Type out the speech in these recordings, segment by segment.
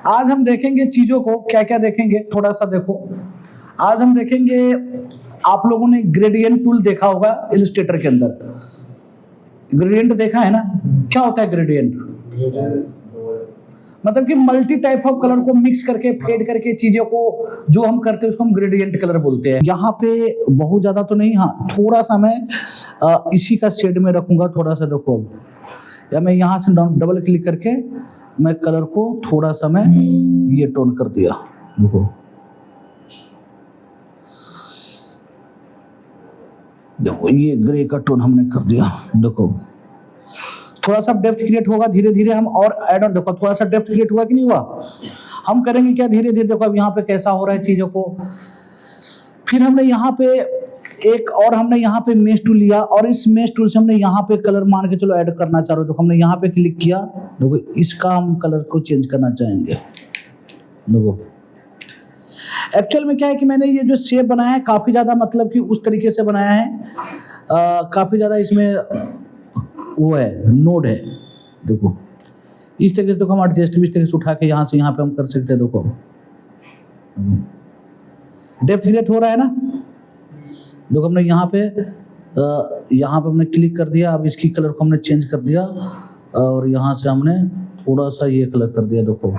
आज हम देखेंगे चीजों को, क्या क्या देखेंगे थोड़ा सा देखो। आज हम देखेंगे, आप लोगों ने ग्रेडियंट टूल देखा होगा इलस्ट्रेटर के अंदर। ग्रेडियंट देखा है ना? क्या होता है ग्रेडियंट? मतलब कि मल्टी टाइप ऑफ कलर को मिक्स करके फेड करके चीजों को जो हम करते हैं उसको हम ग्रेडियंट कलर बोलते हैं। यहाँ पे बहुत ज्यादा तो नहीं, हाँ थोड़ा सा मैं इसी का शेड में रखूंगा थोड़ा सा। देखो या मैं यहाँ से डबल क्लिक करके मैं कलर को थोड़ा सा मैं ये टोन कर दिया। देखो देखो ये ग्रे का टोन हमने कर दिया। देखो थोड़ा सा डेप्थ क्रिएट होगा, धीरे धीरे हम और ऐड ऑन। देखो थोड़ा सा डेप्थ क्रिएट हुआ कि नहीं हुआ? हम करेंगे क्या धीरे धीरे। देखो अब यहाँ पे कैसा हो रहा है चीजों को। फिर हमने यहाँ पे एक और हमने यहाँ पे मेश टूल लिया और इस मेश टूल से हमने यहाँ पे कलर मान के चलो ऐड करना चाह रहे हो। देखो हमने यहाँ पे क्लिक किया। देखो इसका हम कलर को चेंज करना चाहेंगे। देखो एक्चुअल में क्या है कि मैंने ये जो शेप बनाया है काफी ज्यादा मतलब कि उस तरीके से बनाया है, काफी ज्यादा इसमें वो है नोड है। देखो इस तरीके से देखो हम एडजस्ट भी इस तरीके से उठा के यहाँ से यहाँ पे हम कर सकते हैं। देखो डेप्थ क्रिएट हो रहा है ना। देखो हमने यहाँ पे हमने क्लिक कर दिया। अब इसकी कलर को हमने चेंज कर दिया और यहाँ से हमने थोड़ा सा ये कलर कर दिया। देखो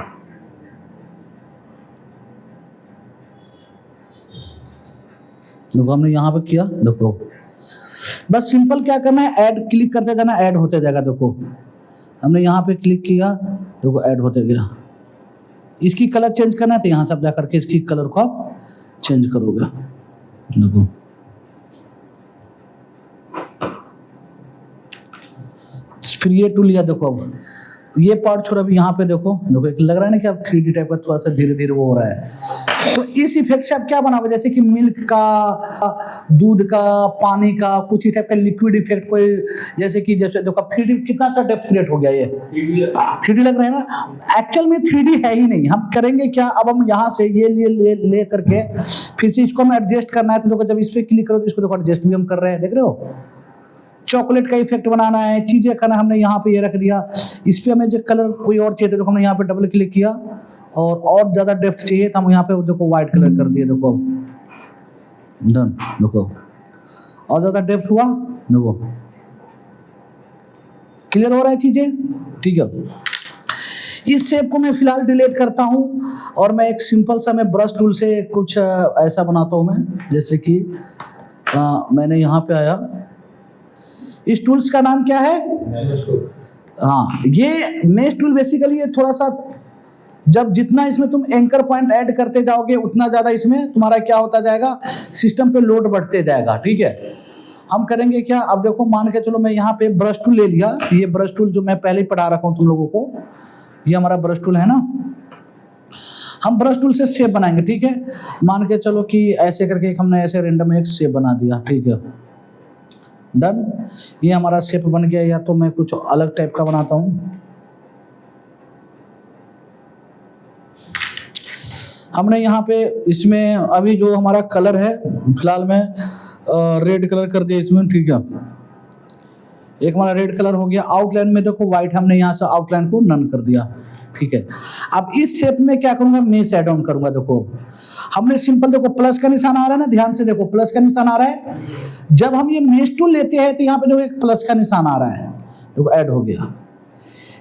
हमने यहाँ पे किया। देखो बस सिंपल क्या करना है, ऐड क्लिक करते जाना, ऐड होते जाएगा। देखो हमने यहाँ पे क्लिक किया, देखो ऐड होते गया। इसकी कलर चेंज करना है तो यहाँ से आप जा करके इसकी कलर को आप चेंज करोगे। देखो फिर ये टूल लिया। देखो अब ये पार्ट छोड़, अभी यहाँ पे देखो एक लग रहा है ना कि अब 3D टाइप का थोड़ा सा धीरे धीरे वो हो रहा है। तो इस इफेक्ट से आप क्या बनाओगे, जैसे कि मिल्क का, दूध का, पानी का, कुछ इस टाइप का लिक्विड इफेक्ट कोई, जैसे कि जैसे देखो अब 3D कितना अच्छा डेप्थ क्रिएट हो गया। ये 3D लग रहा है ना। एक्चुअल में 3D है ही नहीं। हम करेंगे क्या, अब हम यहाँ से ये ले करके फिर से इसको हम एडजस्ट करना है। तो देखो जब इस पर क्लिक करो तो इसको देखो एडजस्ट भी हम कर रहे हैं। देख रहे हो, चॉकलेट का इफेक्ट बनाना है, चीजें करना, हमने यहाँ पे ये रख दिया। इस पे हमें जो कलर कोई और चाहिए तो हमने यहाँ पे डबल क्लिक किया और ज्यादा डेप्थ चाहिए तो हम यहाँ पे देखो व्हाइट कलर कर दिए। देखो डन। देखो और ज्यादा डेप्थ हुआ। देखो क्लियर हो रहा है चीजें, ठीक है। इस शेप को मैं फिलहाल डिलीट करता हूँ और मैं एक सिंपल सा मैं ब्रश टूल से कुछ ऐसा बनाता हूँ मैं, जैसे कि मैंने यहाँ पे आया। इस टूल्स का नाम क्या है? हाँ, ये मेश टूल बेसिकली ये थोड़ा सा, जब जितना इसमें तुम एंकर पॉइंट ऐड करते जाओगे उतना ज्यादा इसमें तुम्हारा क्या होता जाएगा, सिस्टम पे लोड बढ़ते जाएगा। ठीक है, हम करेंगे क्या, अब देखो मान के चलो मैं यहाँ पे ब्रश टूल ले लिया। ये ब्रश टूल जो मैं पहले ही पढ़ा रखा हूँ तुम लोगों को, ये हमारा ब्रश टूल है ना। हम ब्रश टूल से शेप बनाएंगे। ठीक है, मान के चलो कि ऐसे करके एक हमने ऐसे रेंडम एक शेप बना दिया। ठीक है, डन। ये हमारा शेप बन गया। या तो मैं कुछ अलग टाइप का बनाता हूं। हमने यहाँ पे इसमें अभी जो हमारा कलर है फिलहाल मैं रेड कलर कर दिया इसमें। ठीक है, एक हमारा रेड कलर हो गया। आउटलाइन में देखो व्हाइट, हमने यहाँ से आउटलाइन को नन कर दिया। ठीक है, अब इस शेप में क्या करूंगा, मेश ऐड ऑन करूंगा। देखो हमने सिंपल, देखो प्लस का निशान आ रहा है ना, ध्यान से देखो प्लस का निशान आ रहा है। जब हम ये मेश टूल लेते हैं तो यहाँ पे देखो एक प्लस का निशान आ रहा है। देखो ऐड हो गया।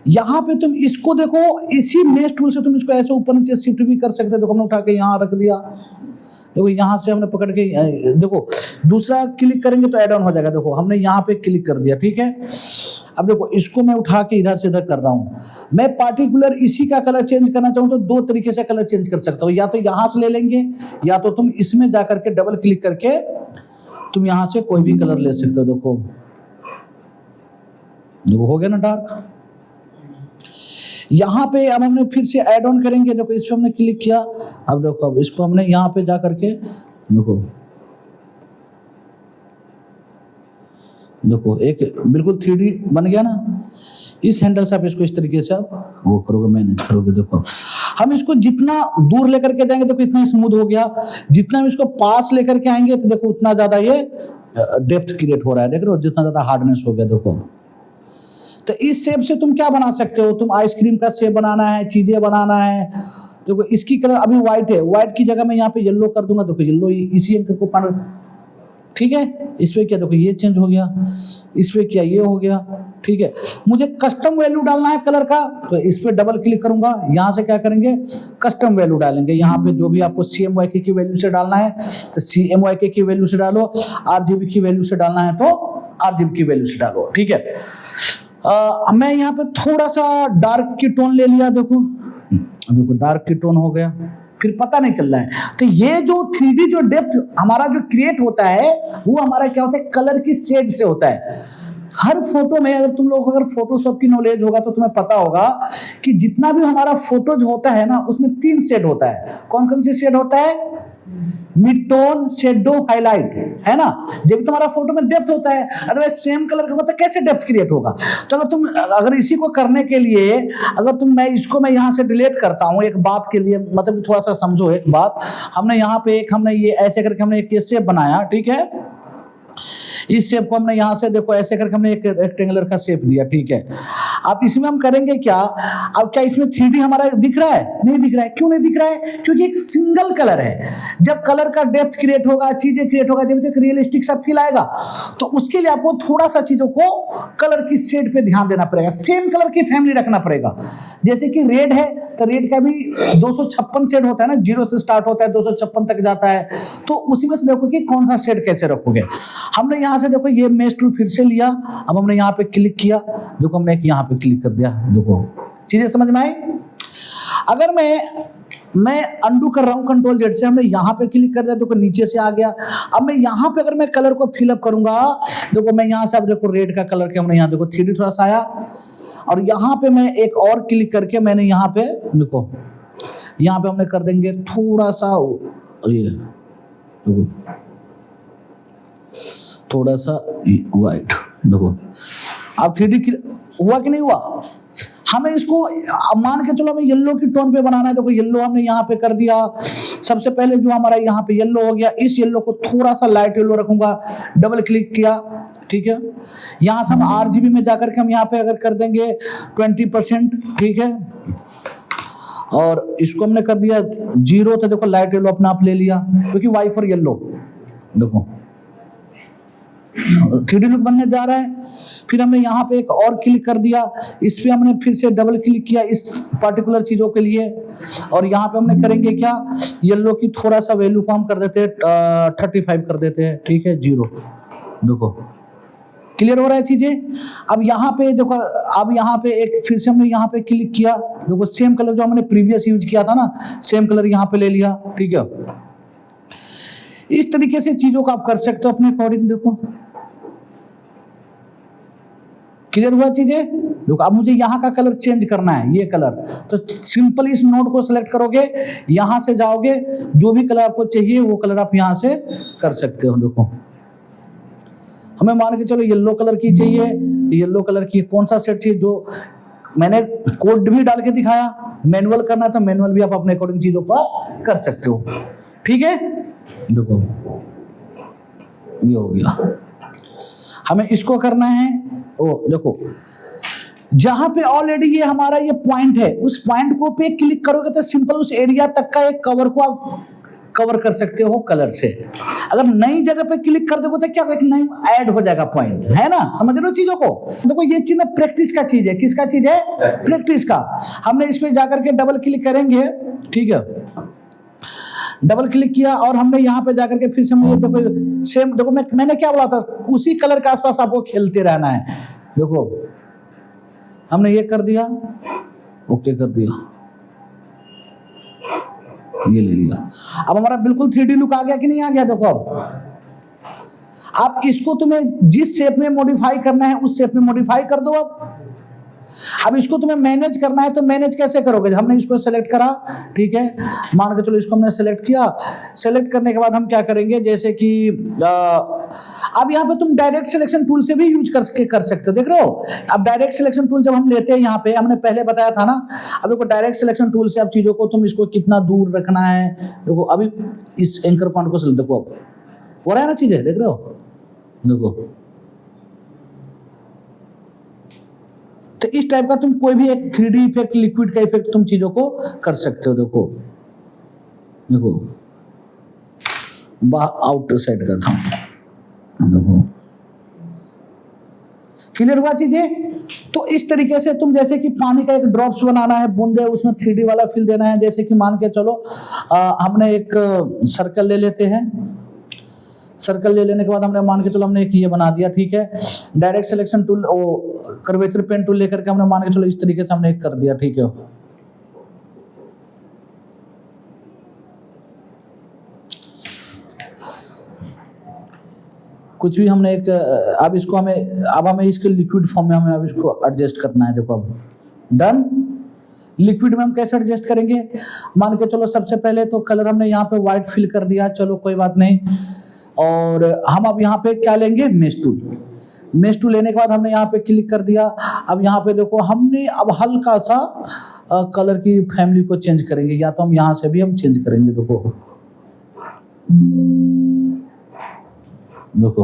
यहाँ पे तुम इसको देखो, इसी मेश टूल से तुम इसको ऐसे ऊपर नीचे शिफ्ट भी कर सकते हो। देखो हमने उठा के यहाँ रख दिया। देखो यहाँ से हमने पकड़ के, देखो दूसरा क्लिक करेंगे तो ऐड ऑन हो जाएगा। देखो हमने यहाँ पे क्लिक कर दिया। ठीक है, अब देखो इसको मैं उठा के इधर से इधर कर रहा हूँ। मैं पार्टिकुलर इसी का कलर चेंज करना चाहूँ तो दो तरीके से कलर चेंज कर सकता हूँ। या तो यहाँ से ले लेंगे, या तो तुम इसमें जा करके डबल क्लिक करके तुम यहाँ से कोई भी कलर ले सकते हो। देखो देखो हो गया ना डार्क। यहाँ पे अब हमने फिर से ऐड ऑन करेंगे। देखो इस पे हमने क्लिक किया। अब देखो अब इसको हमने यहाँ पे जा करके देखो एक बिल्कुल 3D बन गया ना। इस हैंडल से आप इसको इस तरीके से आप वो करोगे, मैनेज करोगे। देखो हम इसको जितना दूर लेकर के जाएंगे देखो इतना स्मूथ हो गया। जितना हम इसको पास लेकर के आएंगे तो देखो उतना ज्यादा ये डेप्थ क्रिएट हो रहा है। देख रहे हो, जितना ज्यादा हार्डनेस हो गया। देखो तो इस शेप से तुम क्या बना सकते हो, तुम आइसक्रीम का शेप बनाना है, चीजें बनाना है, देखो इसकी कलर अभी व्हाइट है, व्हाइट की जगह मैं यहाँ पे येलो कर दूंगा, देखो येलो इसी एंकर को पान, ठीक है। इस पे क्या देखो ये चेंज हो गया, इस पे क्या ये हो गया, ठीक है। मुझे कस्टम वैल्यू डालना है कलर का, तो इस पे डबल क्लिक करूंगा, यहां से क्या करेंगे कस्टम वैल्यू डालेंगे। यहाँ पे जो भी आपको CMYK की वैल्यू से डालना है तो CMYK की वैल्यू से डालो, RGB की वैल्यू से डालना है तो RGB की वैल्यू से डालो, ठीक है। मैं यहाँ पे थोड़ा सा डार्क की टोन ले लिया, देखो डार्क की टोन हो गया, फिर पता नहीं चल रहा है। तो ये जो 3D जो डेप्थ हमारा जो क्रिएट होता है वो हमारा क्या होता है कलर की शेड से होता है। हर फोटो में अगर तुम लोग अगर फोटोशॉप की नॉलेज होगा तो तुम्हें पता होगा कि जितना भी हमारा फोटोज होता है ना उसमें 3 शेड होता है। कौन कौन से शेड होता है? मिड टोन, शेडो, हाईलाइट, है ना। जब तुम्हारा फोटो में डेप्थ होता है, अदरवाइज सेम कलर का होता है कैसे डेप्थ क्रिएट होगा। तो अगर इसी को करने के लिए मैं यहां से डिलीट करता हूं एक बात के लिए, मतलब थोड़ा सा समझो एक बात। हमने ये ऐसे करके हमने एक शेप बनाया, ठीक है। इस शेप को हमने यहां से देखो ऐसे करके हमने एक रेक्टेंगुलर का शेप दिया, ठीक है। अब इसमें हम करेंगे क्या, अब क्या इसमें 3D हमारा दिख रहा है? नहीं दिख रहा है। क्यों नहीं दिख रहा है? क्योंकि एक सिंगल कलर है। जब कलर का डेप्थ क्रिएट होगा, चीजें क्रिएट होगा, जब तक रियलिस्टिक सा फील आएगा, तो उसके लिए आपको थोड़ा सा चीजों को कलर की शेड पे ध्यान देना पड़ेगा, सेम कलर की फैमिली रखना पड़ेगा। जैसे कि रेड है तो रेड का भी 256 शेड होता है ना, 0 से स्टार्ट होता है 256 तक जाता है, तो उसी में से देखो कि कौन सा शेड कैसे रखोगे। हमने यहां से देखो ये मेश टूल फिर से लिया, अब हमने यहाँ पे क्लिक किया, देखो हमने यहाँ पे क्लिक कर दिया, देखो चीजें समझ में आई। अगर मैं अंडू कर रहा हूं कंट्रोल जेड से, हमने यहाँ पे क्लिक कर दिया, देखो नीचे से आ गया। अब मैं यहाँ पे अगर मैं कलर को फिलअप करूंगा, देखो मैं यहाँ से अब देखो रेड का कलर के हमने यहाँ देखो 3D थोड़ा सा आया, और यहाँ पे मैं एक और क्लिक करके मैंने यहाँ पे देखो यहाँ पे हमने कर देंगे थोड़ा सा ये देखो थोड़ा सा व्हाइट, देखो अब 3D हुआ कि नहीं हुआ। हमें इसको मान के चलो हमें येलो की टोन पे बनाना है, देखो येलो हमने यहाँ पे कर दिया। सबसे पहले जो हमारा यहाँ पे येलो हो गया, इस येलो को थोड़ा सा लाइट येलो रखूंगा, डबल क्लिक किया, ठीक है। यहाँ से हम RGB में जाकर के हम यहाँ पे अगर कर देंगे 20%, ठीक है, और इसको हमने कर दिया 0, तो देखो लाइट येलो अपने आप ले लिया, क्योंकि वाई फॉर येलो, देखो 3D लुक बनने जा रहा है। फिर हमने यहाँ पे एक और क्लिक कर दिया, इस पे हमने फिर से डबल क्लिक किया इस पर्टिकुलर चीजों के लिए, और यहाँ पे हमने करेंगे क्या, येलो की थोड़ा सा वैल्यू को हम कर देते हैं 35 कर देते हैं, ठीक है, 0, देखो क्लियर हो रहा है चीजें। अब यहाँ पे देखो, अब यहाँ पे एक फिर से हमने यहाँ पे क्लिक किया, देखो सेम कलर जो हमने प्रीवियस यूज किया था ना, सेम कलर यहाँ पे ले लिया, ठीक है। इस तरीके से चीजों को आप कर सकते हो अपने अकॉर्डिंग, देखो क्लियर हुआ चीजें। देखो अब मुझे यहाँ का कलर चेंज करना है, ये कलर, तो सिंपल इस नोड को सिलेक्ट करोगे, यहां से जाओगे, जो भी कलर आपको चाहिए वो कलर आप यहां से कर सकते हो। देखो हमें मान के चलो येलो कलर की चाहिए, येलो कलर की कौन सा सेट चाहिए, जो मैंने कोड भी डाल के दिखाया। मैनुअल करना है तो मैनुअल भी आप अपने अकॉर्डिंग चीजों को कर सकते हो, ठीक है। देखो ये हो गया, हमें इसको करना है। ओ देखो जहां पे ऑलरेडी ये हमारा ये पॉइंट है, उस पॉइंट को पे क्लिक करोगे तो सिंपल उस एरिया तक का एक कवर को आप कवर कर सकते हो कलर से। अगर नई जगह पे क्लिक कर दोगे तो क्या एक नई ऐड हो जाएगा पॉइंट, है ना, समझ रहे हो चीजों को। देखो ये चीज ना प्रैक्टिस का चीज है, किसका चीज है, प्रैक्टिस का। हमने इस पे जाकर के डबल क्लिक करेंगे, ठीक है, डबल क्लिक किया, और हमने यहाँ पे जाकर के फिर से हमने देखो सेम, देखो मैंने क्या बोला था, उसी कलर के आसपास आपको खेलते रहना है। देखो हमने ये कर दिया, ओके कर दिया, ये ले लिया। अब हमारा बिल्कुल 3D लुक आ गया कि नहीं आ गया। देखो अब इसको तुम्हें जिस शेप में मॉडिफाई करना है उस शेप में मॉडिफाई कर दो। अब इसको तुम्हें मैनेज करना है तो मैनेज कैसे करोगे। हमने इसको सेलेक्ट करा, ठीक है, मान के चलो इसको हमने सेलेक्ट किया। सेलेक्ट करने के बाद हम क्या करेंगे, जैसे कि अब यहाँ पे तुम डायरेक्ट सिलेक्शन टूल से भी यूज कर सकते हो, देख रहे हो। अब डायरेक्ट सिलेक्शन टूल जब हम लेते हैं, यहाँ पे हमने पहले बताया था ना, अब देखो डायरेक्ट सिलेक्शन टूल से अब चीजों को तुम इसको कितना दूर रखना है। देखो अभी इस एंकर पॉइंट को देखो, अब हो रहा है ना चीजें, देख रहे हो। देखो तो इस टाइप का तुम कोई भी एक 3D इफेक्ट, लिक्विड का इफेक्ट तुम चीजों को कर सकते हो। देखो देखो आउटर साइड का था, देखो क्लियर हुआ चीजें। तो इस तरीके से तुम जैसे कि पानी का एक ड्रॉप्स बनाना है, बूंदे, उसमें 3D वाला फील देना है। जैसे कि मान के चलो हमने एक सर्कल ले लेते हैं, सर्कल ले लेने के बाद हमने मान के चलो हमने एक ये बना दिया, ठीक है। डायरेक्ट सिलेक्शन टूल, वो कर्वेचर पेन टूल लेकर के हमने मान के चलो इस तरीके से हमने एक कर दिया, ठीक है। कुछ भी हमने एक, अब इसको हमें इसके लिक्विड फॉर्म में हमें अब इसको एडजस्ट करना है। देखो अब डन। लिक्विड में हम कैसे एडजस्ट करेंगे, मान के चलो सबसे पहले तो कलर हमने यहाँ पे व्हाइट फिल कर दिया, चलो कोई बात नहीं। और हम अब यहाँ पे क्या लेंगे, मेश टूल। मेश टूल लेने के बाद हमने यहाँ पे क्लिक कर दिया। अब यहाँ पे देखो हमने अब हल्का सा कलर की फैमिली को चेंज करेंगे, या तो हम यहाँ से भी हम चेंज करेंगे। देखो देखो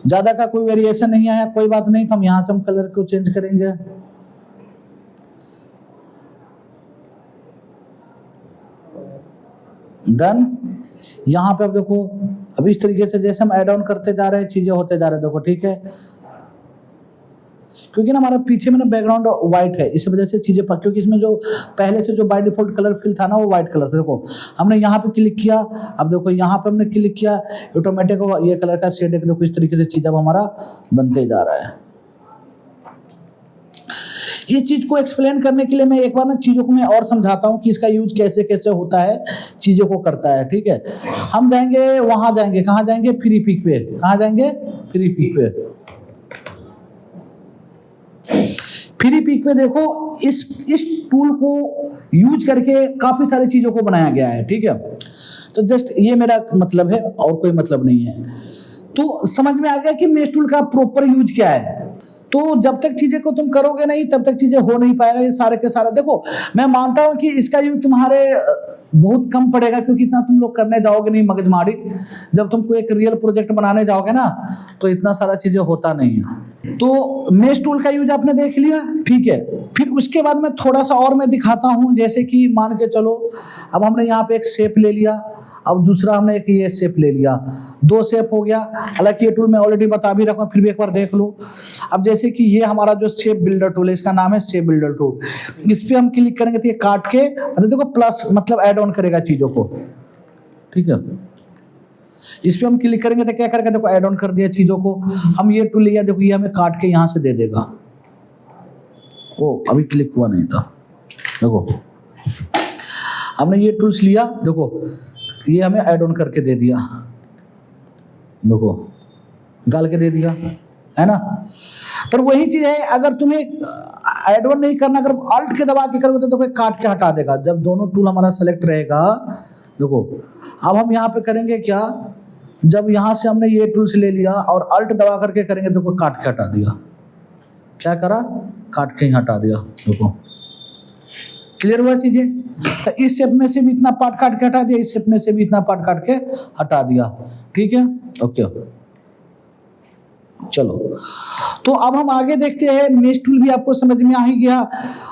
ज्यादा का कोई वेरिएशन नहीं आया, कोई बात नहीं, तो हम यहां से हम कलर को चेंज करेंगे। डन। यहां पे अब देखो, अब इस तरीके से जैसे हम ऐड ऑन करते जा रहे हैं चीजें होते जा रहे हैं, देखो ठीक है। क्योंकि ना हमारा पीछे में ना बैकग्राउंड व्हाइट है, इस वजह से चीजें क्योंकि इसमें जो पहले से जो बाय डिफॉल्ट कलर फिल था ना वो व्हाइट कलर था। देखो हमने यहाँ पे क्लिक किया, अब देखो यहाँ पे हमने क्लिक किया, ऑटोमेटिक ये कलर का शेड है। देखो इस तरीके से चीज अब हमारा बनते जा रहा है। ये चीज को एक्सप्लेन करने के लिए मैं एक बार ना चीजों को मैं और समझाता हूँ कि इसका यूज कैसे कैसे होता है, चीजों को करता है, ठीक है। हम जाएंगे, वहां जाएंगे, कहाँ जाएंगे, फ्री पिक पे। कहाँ जाएंगे, फ्री पिक पे। फ्री पिक पे देखो इस टूल को यूज करके काफी सारी चीजों को बनाया गया है, ठीक है। तो जस्ट ये मेरा मतलब है और कोई मतलब नहीं है। तो समझ में आ गया कि मेश टूल का प्रॉपर यूज क्या है। तो जब तक चीजें को तुम करोगे नहीं तब तक चीजें हो नहीं पाएगा। ये सारे के सारा देखो, मैं मानता हूं कि इसका यूज तुम्हारे बहुत कम पड़ेगा, क्योंकि इतना तुम लोग करने जाओगे नहीं मगजमारी। जब तुमको एक रियल प्रोजेक्ट बनाने जाओगे ना तो इतना सारा चीजें होता नहीं है। तो मेश टूल का यूज आपने देख लिया, ठीक है। फिर उसके बाद में थोड़ा सा और मैं दिखाता हूं। जैसे कि मान के चलो अब हमने यहाँ पे एक शेप ले लिया, अब दूसरा हमने एक ये शेप ले लिया, 2 शेप हो गया। हालांकि ये टूल मैं ऑलरेडी बता भी रखा हूं, फिर भी एक बार देख लो। अब जैसे कि ये हमारा जो शेप बिल्डर टूल है, इसका नाम है शेप बिल्डर टूल। इस पे हम क्लिक करेंगे तो ये काट के देखो प्लस मतलब ऐड ऑन करेगा चीजों को, ठीक है। इस पे हम क्लिक करेंगे तो क्या करेगा, देखो ऐड ऑन कर दिया चीजों को। हम ये टूल लिया, देखो ये हमें काट के यहां से दे देगा। ओ अभी क्लिक हुआ नहीं था, देखो हमने ये टूल्स लिया, देखो ये हमें ऐड ऑन करके दे दिया, देखो निकाल के दे दिया, है ना। पर वही चीज है, अगर तुम्हें ऐड ऑन नहीं करना, अगर अल्ट के दबा के करोगे तो देखो काट के हटा देगा। जब दोनों टूल हमारा सेलेक्ट रहेगा, देखो अब हम यहाँ पे करेंगे क्या, जब यहाँ से हमने ये टूल्स ले लिया और अल्ट दबा करके करेंगे, देखो काट के हटा दिया। क्या करा, काट के ही हटा दिया। देखो क्लियर हुआ चीजें। तो इस शेप में से भी इतना पार्ट काट के हटा दिया, इस शेप में से भी इतना पार्ट काट के हटा दिया, ठीक है। ओके चलो, तो अब हम आगे देखते हैं। मेश टूल भी आपको समझ में आ ही गया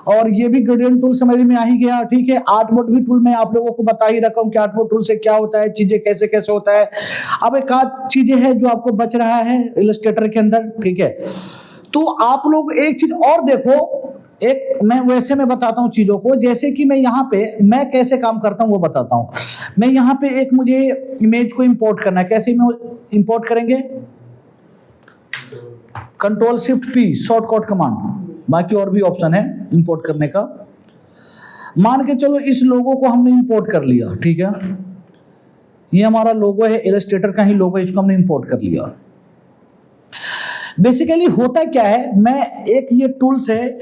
और ये भी ग्रेडियंट टूल समझ में आ ही गया, ठीक है। आर्ट मोड भी टूल मैं आप लोगों को बता ही रखा हूं कि आर्ट मोड टूल से क्या होता है, चीजें कैसे कैसे होता है। अब एक आध चीजें है जो आपको बच रहा है इलस्ट्रेटर के अंदर, ठीक है। तो आप लोग एक चीज और देखो, एक मैं वैसे मैं बताता हूँ चीजों को। जैसे कि मैं यहाँ पे मैं कैसे काम करता हूँ वो बताता हूँ। मैं यहाँ पे एक मुझे इमेज को इंपोर्ट करना है, कैसे इंपोर्ट करेंगे, control shift P shortcut command, बाकी और भी ऑप्शन है इंपोर्ट करने का। मान के चलो इस लोगो को हमने इंपोर्ट कर लिया, ठीक है। ये हमारा लोगो है, इलस्ट्रेटर का ही लोगो, इसको हमने इंपोर्ट कर लिया। बेसिकली होता क्या है, मैं एक ये टूल से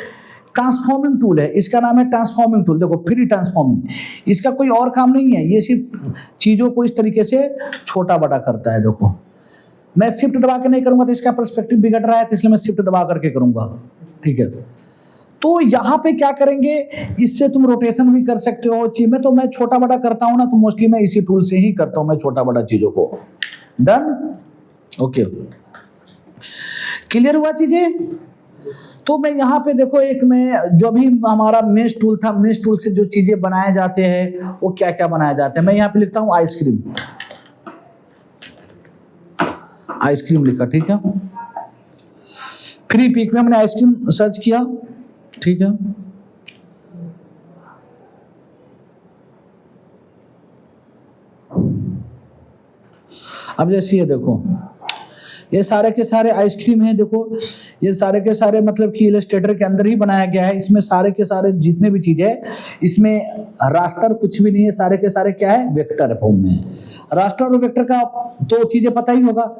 ट्रांसफॉर्मिंग टूल है, इसका नाम है ट्रांसफॉर्मिंग टूल। देखो फ्री ट्रांसफॉर्मिंग, इसका कोई और काम नहीं है, ये सिर्फ चीजों को इस तरीके से छोटा बड़ा करता है। देखो मैं शिफ्ट दबा के नहीं करूंगा तो इसका पर्सपेक्टिव बिगड़ रहा है, तो इसलिए मैं शिफ्ट दबा करके करूंगा, ठीक है। तो यहाँ पे क्या करेंगे, इससे तुम रोटेशन भी कर सकते हो चीज में। तो मैं छोटा बड़ा करता हूँ ना, तो मोस्टली मैं इसी टूल से ही करता हूँ, मैं छोटा बड़ा चीजों को। डन, ओके क्लियर हुआ चीजें। तो मैं यहाँ पे देखो एक में जो भी हमारा मेश टूल था, मेश टूल से जो चीजें बनाए जाते हैं वो क्या क्या बनाए जाते हैं, मैं यहाँ पे लिखता हूँ आइसक्रीम। आइसक्रीम लिखा, ठीक है। फ्री पिक में हमने आइसक्रीम सर्च किया, ठीक है। अब जैसे ये देखो, ये सारे के सारे आइसक्रीम हैं। देखो ये सारे के सारे मतलब कि इलस्ट्रेटर के अंदर ही बनाया गया है। इसमें सारे के सारे जितने भी चीजें है, इसमें रास्टर कुछ भी नहीं है, सारे के सारे क्या है, वेक्टर फॉर्म में है। रास्टर और वेक्टर का तो चीजें पता ही होगा।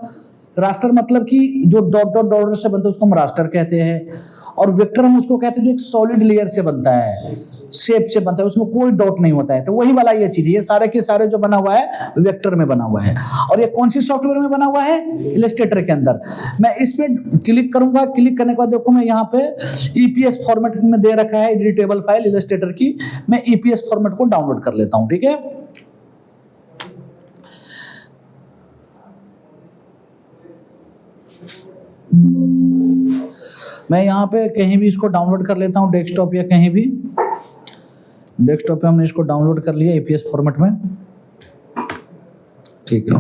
रास्टर मतलब कि जो डॉट डॉट डॉट से बनता है उसको हम रास्टर कहते हैं, और वेक्टर हम उसको कहते हैं जो एक सॉलिड लेयर से बनता है, शेप से बनता है, उसमें कोई डॉट नहीं होता है। तो वही वाला ये चीज है, ये सारे के सारे जो बना हुआ है वेक्टर में बना हुआ है। और ये कौन सी सॉफ्टवेयर में बना हुआ है, इलस्ट्रेटर के अंदर। मैं इस पे क्लिक करूंगा, क्लिक करने के बाद देखो मैं यहाँ पे ईपीएस फॉर्मेट में दे रखा है एडिटेबल फाइल इलस्ट्रेटर की। मैं ईपीएस फॉर्मेट को डाउनलोड कर लेता हूँ, ठीक है। मैं यहाँ पे कहीं भी इसको डाउनलोड कर लेता हूँ, डेस्कटॉप या कहीं भी। डेस्कटॉप पे हमने इसको डाउनलोड कर लिया ईपीएस फॉर्मेट में, ठीक है।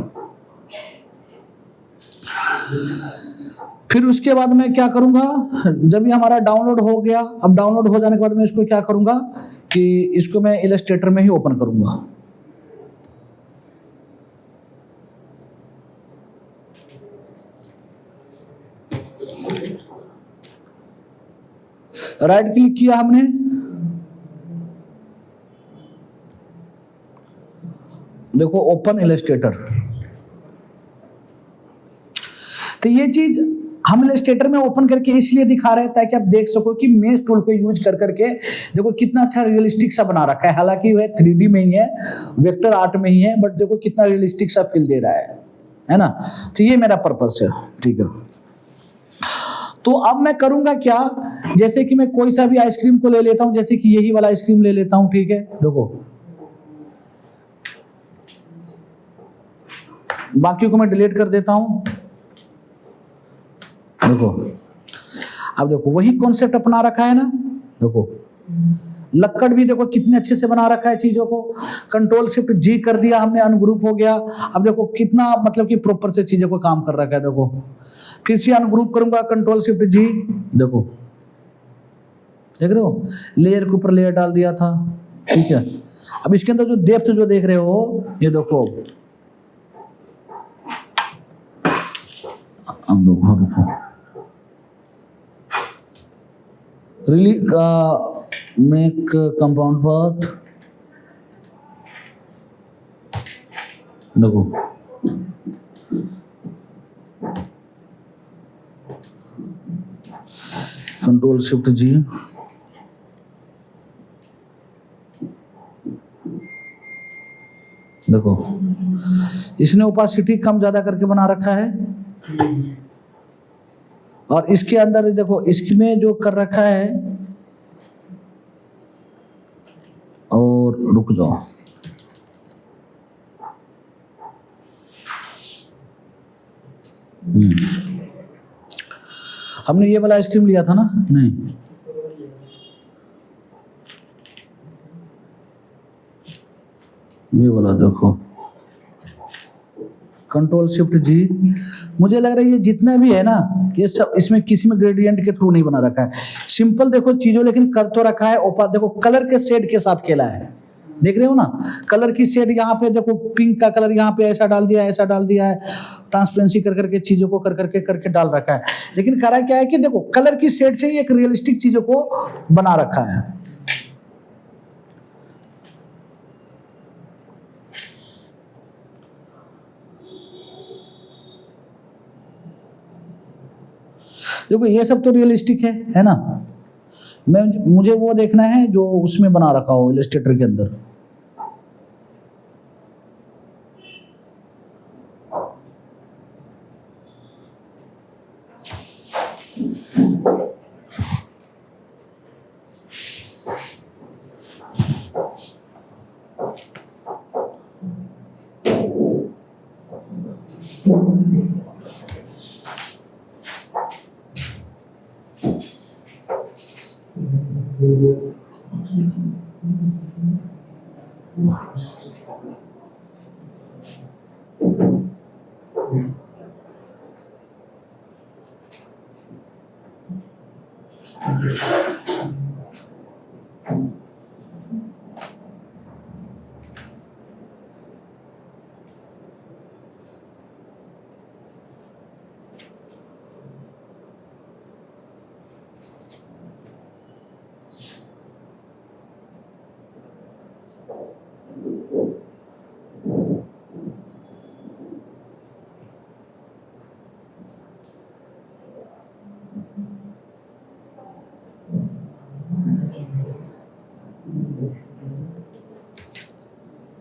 फिर उसके बाद मैं क्या करूंगा, जब ये हमारा डाउनलोड हो गया, अब डाउनलोड हो जाने के बाद मैं इसको क्या करूंगा कि इसको मैं इलस्ट्रेटर में ही ओपन करूंगा। राइट क्लिक किया हमने, देखो ओपन इलस्ट्रेटर। तो ये चीज हम इलस्ट्रेटर में ओपन करके इसलिए दिखा रहे हैं ताकि आप देख सको कि मेश टूल को यूज कर करके देखो कितना अच्छा रियलिस्टिक सा बना रखा है। हालांकि वह 3D में ही है, वेक्टर आर्ट में ही है, बट देखो कितना रियलिस्टिक सा फील दे रहा है ना। तो ये मेरा पर्पस है, ठीक है। तो अब मैं करूंगा क्या, जैसे कि मैं कोई सा भी आइसक्रीम को ले लेता हूं, जैसे कि यही वाला आइसक्रीम ले लेता हूं, ठीक है। देखो बाकी को मैं डिलीट कर देता हूं। देखो अब देखो वही कॉन्सेप्ट अपना रखा है ना। देखो लक्कड़ भी देखो कितने अच्छे से बना रखा है चीजों को। कंट्रोल शिफ्ट जी कर दिया हमने, अनग्रुप हो गया। अब देखो कितना मतलब कि प्रॉपर से चीजों को काम कर रखा है। देखो फिर से अनग्रुप करूंगा, कंट्रोल शिफ्ट जी, देखो देख रहे हो, लेयर के ऊपर लेयर डाल दिया था, ठीक है। अब इसके अंदर जो डेप्थ जो देख रहे हो, ये देखो हम लोग रिली मेक कंपाउंड पाथ, देखो कंट्रोल शिफ्ट जी, देखो इसने ओपासिटी कम ज्यादा करके बना रखा है। और इसके अंदर देखो इसमें जो कर रखा है, और रुक जाओ, हमने ये वाला आइसक्रीम लिया था ना, नहीं ये वाला देखो कंट्रोल शिफ्ट जी। मुझे लग रहा है ये जितना भी है ना, ये सब इसमें किसी में ग्रेडियंट के थ्रू नहीं बना रखा है। सिंपल देखो चीजों, लेकिन कर तो रखा है ओपा। देखो कलर के शेड के साथ खेला है, देख रहे हो ना, कलर की शेड यहाँ पे देखो, पिंक का कलर यहाँ पे ऐसा डाल दिया है, ऐसा डाल दिया है, ट्रांसपेरेंसी कर करके चीजों को कर करके डाल रखा है। लेकिन करा क्या है कि देखो कलर की शेड से ही एक रियलिस्टिक चीजों को बना रखा है। देखो ये सब तो रियलिस्टिक है ना। मुझे वो देखना है जो उसमें बना रखा हो इलस्ट्रेटर के अंदर।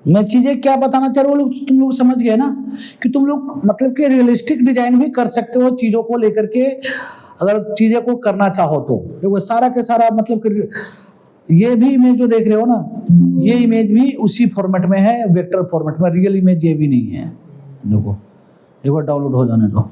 मैं चीजें क्या बताना चाह रहा हूँ, तुम लोग समझ गए ना कि तुम लोग मतलब कि रियलिस्टिक डिजाइन भी कर सकते हो चीजों को लेकर के, अगर चीजें को करना चाहो तो। देखो सारा के सारा मतलब कि ये भी इमेज जो देख रहे हो ना, ये इमेज भी उसी फॉर्मेट में है, वेक्टर फॉर्मेट में। रियल इमेज ये भी नहीं है। देखो एक बार डाउनलोड हो जाने दो।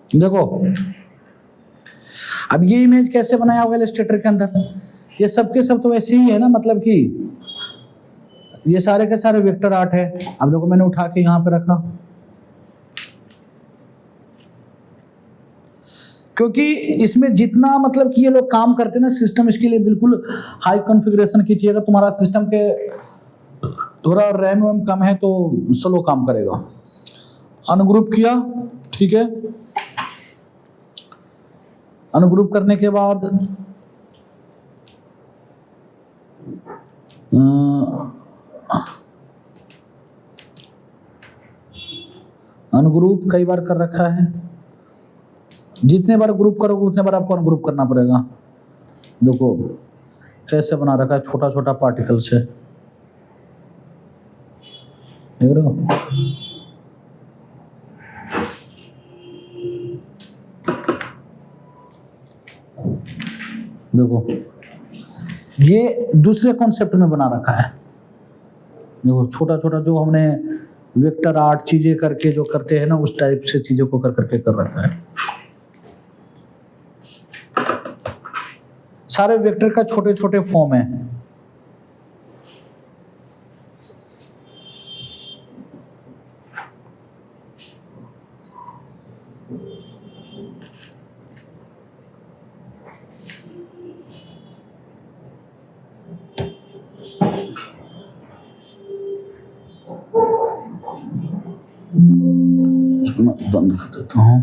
देखो अब ये इमेज कैसे बनाया होगा इलस्ट्रेटर के अंदर, ये सब के सब तो वैसे ही है ना, मतलब कि ये सारे के सारे वेक्टर आर्ट है। अब देखो मैंने उठा के यहाँ पे रखा, क्योंकि इसमें जितना मतलब कि ये लोग काम करते हैं ना, सिस्टम इसके लिए बिल्कुल हाई कॉन्फ़िगरेशन की चाहिए। अगर तुम्हारा सिस्टम के थोड़ा रैम वैम कम है तो स्लो काम करेगा। अनग्रुप किया, ठीक है। अनग्रुप करने के बाद अनग्रुप कई बार कर रखा है। जितने बार ग्रुप करोगे उतने बार आपको अनग्रुप करना पड़ेगा। देखो कैसे बना रखा है, छोटा छोटा पार्टिकल से, देख रहे हो। देखो ये दूसरे कॉन्सेप्ट में बना रखा है। देखो छोटा छोटा जो हमने वेक्टर आर्ट चीजें करके जो करते हैं ना, उस टाइप से चीजों को कर करके कर रखा है। सारे वेक्टर का छोटे छोटे फॉर्म है। मैं बंद कर देता हूँ।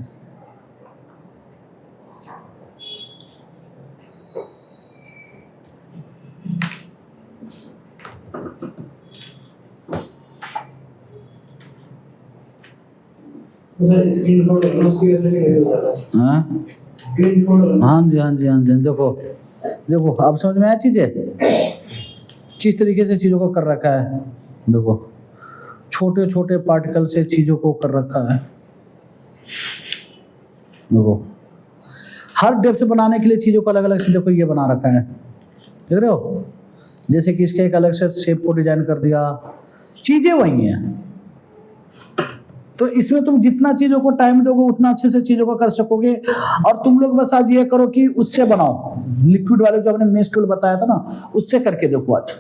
हाँ जी हाँ जी हाँ जी। देखो देखो अब समझ में आया चीजें, किस तरीके से चीजों को कर रखा है। देखो छोटे छोटे पार्टिकल से चीजों को कर रखा है। देखो हर डेप्थ बनाने के लिए चीजों को अलग अलग से देखो ये बना रखा है, देख रहे हो। जैसे कि इसके एक अलग से शेप को डिजाइन कर दिया, चीजें वही हैं। तो इसमें तुम जितना चीजों को टाइम दोगे उतना अच्छे से चीजों को कर सकोगे। और तुम लोग बस आज ये करो कि उससे बनाओ, लिक्विड वाले जो हमने मेश टूल बताया था ना, उससे करके देखो। आज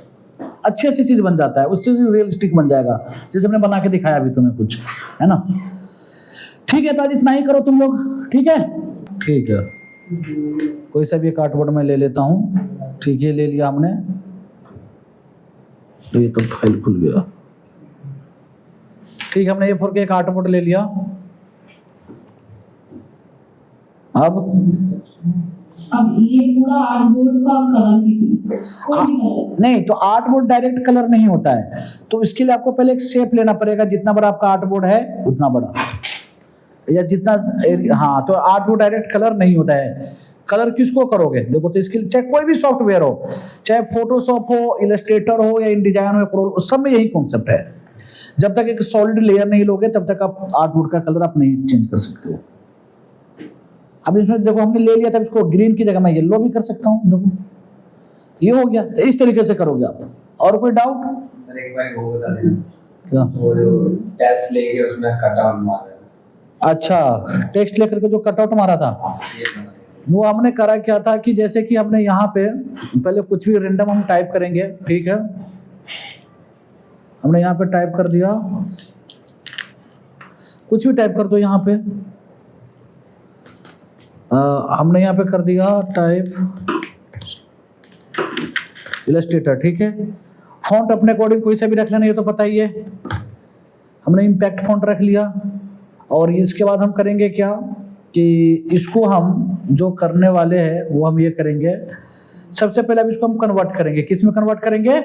अच्छी अच्छी चीज बन जाता है, उससे रियलिस्टिक बन जाएगा, जैसे हमने बना के दिखाया अभी तुम्हें कुछ, है ना। ठीक है, तो आज इतना ही करो तुम लोग, ठीक है। ठीक है, कोई सा भी कार्डबोर्ड में ले लेता हूँ। ठीक है, ले लिया हमने। तो ये तो फाइल खुल गया। ठीक, हमने A4 का एक आर्टबोर्ड ले लिया। अब ये पूरा आर्टबोर्ड का कलर कीजिए, कोई भी कलर। नहीं, तो आर्टबोर्ड डायरेक्ट कलर नहीं होता है, तो इसके लिए आपको पहले एक शेप लेना पड़ेगा। जितना बड़ा आपका आर्टबोर्ड है उतना बड़ा, या जितना हाँ, तो आर्टबोर्ड डायरेक्ट कलर नहीं होता है। कलर किसको करोगे? देखो, तो इसके लिए चाहे कोई भी सॉफ्टवेयर हो, चाहे फोटोशॉप हो, इलस्ट्रेटर हो, या इंडिजाइन हो, सब में यही कॉन्सेप्ट है। जब तक एक सॉलिड लेयर नहीं लोगे तब तक आप आर्टबोर्ड का कलर आप नहीं चेंज कर सकते हो। अब इसमें देखो हमने ले लिया था, इसको ग्रीन की जगह मैं येलो भी कर सकता हूँ। देखो ये हो गया। तो इस तरीके से करोगे आप। और कोई डाउट? सर एक बार वो बता देना, क्या? वो जो टेस्ट लेके उसमें कटआउट मारा। अच्छा, टेक्स्ट लेकर के जो कटआउट मारा था, वो हमने करा क्या था कि जैसे कि हमने यहाँ पे पहले कुछ भी रेंडम हम टाइप करेंगे। ठीक है, हमने यहाँ पे टाइप कर दिया, कुछ भी टाइप कर दो यहाँ पे। हमने यहाँ पे कर दिया टाइप इलस्ट्रेटर। ठीक है, फॉन्ट अपने अकॉर्डिंग कोई सा भी रख लेना, ये तो पता ही है। हमने इम्पैक्ट फॉन्ट रख लिया। और इसके बाद हम करेंगे क्या कि इसको हम जो करने वाले हैं वो हम ये करेंगे, सबसे पहले अब इसको हम कन्वर्ट करेंगे। किस में कन्वर्ट करेंगे?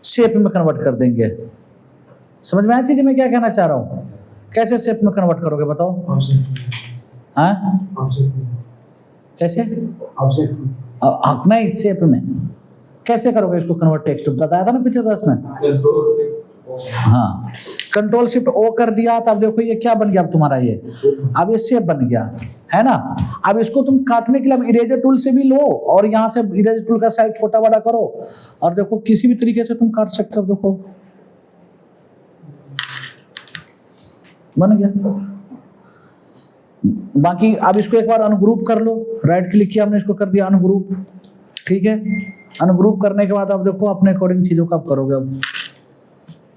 शेप में कन्वर्ट कर देंगे। समझ में आया चीज मैं क्या कहना चाह रहा हूँ? कैसे शेप में कन्वर्ट करोगे बताओ? हाँ, कैसे? नहीं, शेप में कैसे करोगे इसको कन्वर्ट? टेक्स्ट बताया था ना पिछले क्लास में। हाँ, कंट्रोल शिफ्ट ओ कर दिया, तब देखो ये क्या बन गया अब तुम्हारा, ये अब ये शेप बन गया है ना। अब इसको तुम काटने के लिए अब इरेजर टूल से भी लो, और यहाँ से इरेजर टूल का साइज छोटा बड़ा करो, और देखो किसी भी तरीके से तुम काट सकते हो। देखो बन गया। बाकी अब इसको एक बार अनग्रुप कर लो। राइट क्लिक किया हमने, इसको कर दिया अनग्रुप। ठीक है, अनग्रुप करने के बाद अब देखो अपने अकॉर्डिंग चीज़ों का आप करोगे। अब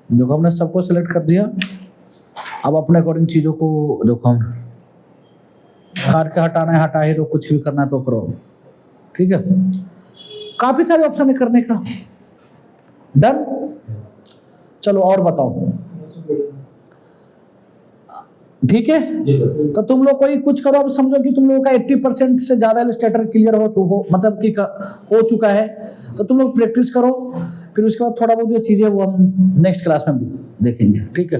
देखो हमने सबको सिलेक्ट कर दिया। अब अपने अकॉर्डिंग चीज़ों को देखो, हम काट के हटाना है हटा ही दो, कुछ भी करना है तो करो। ठीक है, काफ़ी सारे ऑप्शन है करने का। डन, चलो और बताओ। ठीक है, तो तुम लोग कोई कुछ करो। अब समझो कि तुम लोगों का 80% से ज़्यादा इलस्ट्रेटर क्लियर हो मतलब कि हो चुका है, तो तुम लोग प्रैक्टिस करो। फिर उसके बाद थोड़ा बहुत जो चीज़ें वो हम नेक्स्ट क्लास में देखेंगे। ठीक है।